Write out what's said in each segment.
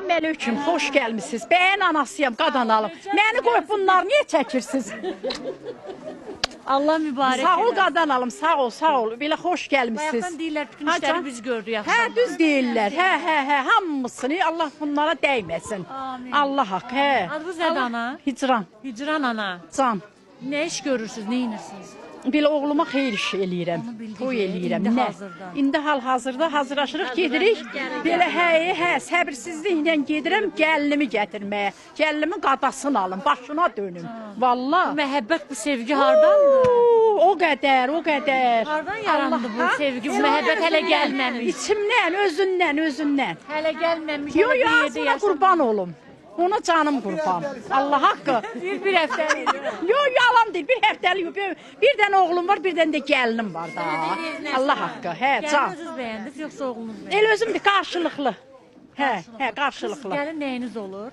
Salam aleyküm, xoş gəlmisiniz. Bəyin anasıyam, qadanalım. Məni qoyub bunlar niyə çəkirsiniz? Allah mübarək. Sağ ol qadanalım, sağ ol, sağ ol. Belə xoş gəlmisiniz. Bayaqdan deyirlər bütün işləri biz gördük yaxşı. Hə, düz deyirlər. Hə, hamısını Allah bunlara dəyməsin. Amin. Allah haqq, hə. Adınız nədir ana? Hicran, Hicran ana. can. Nə iş görürsünüz, nə inirsiniz? Belə oğluma xeyir iş eləyirəm. Onu bildik, Toy eləyirəm. indi Nə? hazırda. İndi hal-hazırda hazırlaşırıq, gedirik. Belə hə, səbirsizliklə gedirəm gəlinimi gətirməyə. Gəlinimin qadasını alım, başına dönüm. Vallah. Məhəbbət, bu sevgi hardandır? O qədər, o qədər. Hardan yarandı bu Allah, sevgi, bu məhəbbət hələ gəlməmiş. İçimdən, özündən. Hələ gəlməmiş. Yo, hələ bir yerdə ağzına yaşamış. qurban olum. Ona canım qurban. Allah haqqı. Bir həftəlik. Yo, yalan deyil. Bir həftəlik. Bir dənə oğlum var, bir dənə də gəlinim var da. Allah haqqı. Hə, can. Gəliniz bəyəndiniz, yoxsa oğlunuz bəyəndiniz? El özümdür, qarşılıqlı. Hə, qarşılıqlı. Gəlin nəyiniz olur?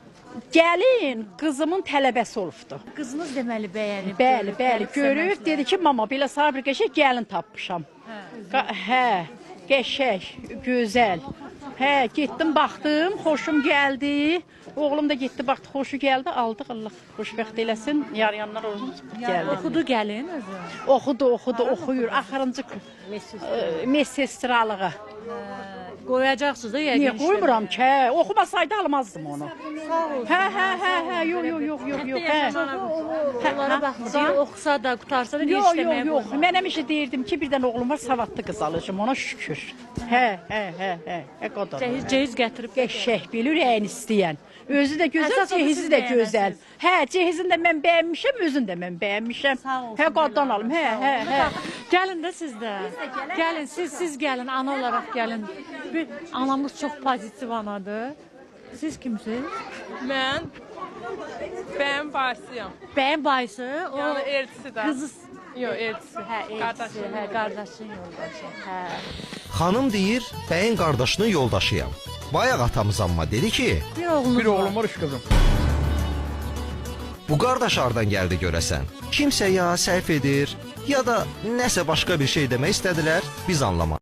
Gəlin qızımın tələbəsi olubdu. Qızınız deməli bəyənib. Bəli, görüb, dedi ki, mama, belə sabir qəşək gəlin tapmışam. Hə, qəşək, gözəl. Hə, getdim, baxdım, xoşum gəldi. Oğlum da getdi, baxdı, xoşu gəldi, aldıq, Allah xoşbəxt eləsin. Yarıyanlar olmuş, gəldi. Oxudu gəlin özü. Oxuyur. Axırıncı messestralığı. Qoyacaqsınız da yəqin. Niyə qoymuram ki? Hə, oxumasaydı almazdım onu. Sağ ol. Hə, yox. Onlara baxmır. Oxusa da, qutarsa da bir Yox, işləməyə yox. qoymaz. Mən həmişə deyirdim ki, bir dənə oğlum var, savadlı qız alacağım, ona şükür. Hə, qədər. Cehiz gətirib. Qəşəng bilir, əyni istəyən. Özü də gözəl, Əsas odur, cehizi siz də gözəl. bəyənəsiniz. Hə, cehizini də mən bəyənmişəm, özünü də mən bəyənmişəm. Sağ olsun, Hə, qadan alım. Hə. Gəlin də siz də. Gəlin, siz gəlin, ana olaraq gəlin. Bir anamız çox pozitiv anadır. Siz kimsiniz? Mən bəyin başıyam. Bəyin bayısı, o Yəni elçisi də. qızı. Yox, elçisi. Hə, elçisi, hə, qardaşın yoldaşı. Hə. Xanım deyir, bəyin qardaşının yoldaşıyam. Bayaq atamız amma dedi ki, Bir oğlunuz Bir oğlum var, 3 kızım. bu qardaş hardan gəldi görəsən? Kimsə ya səhv edir, ya da nəsə başqa bir şey demək istədilər, biz anlamadıq.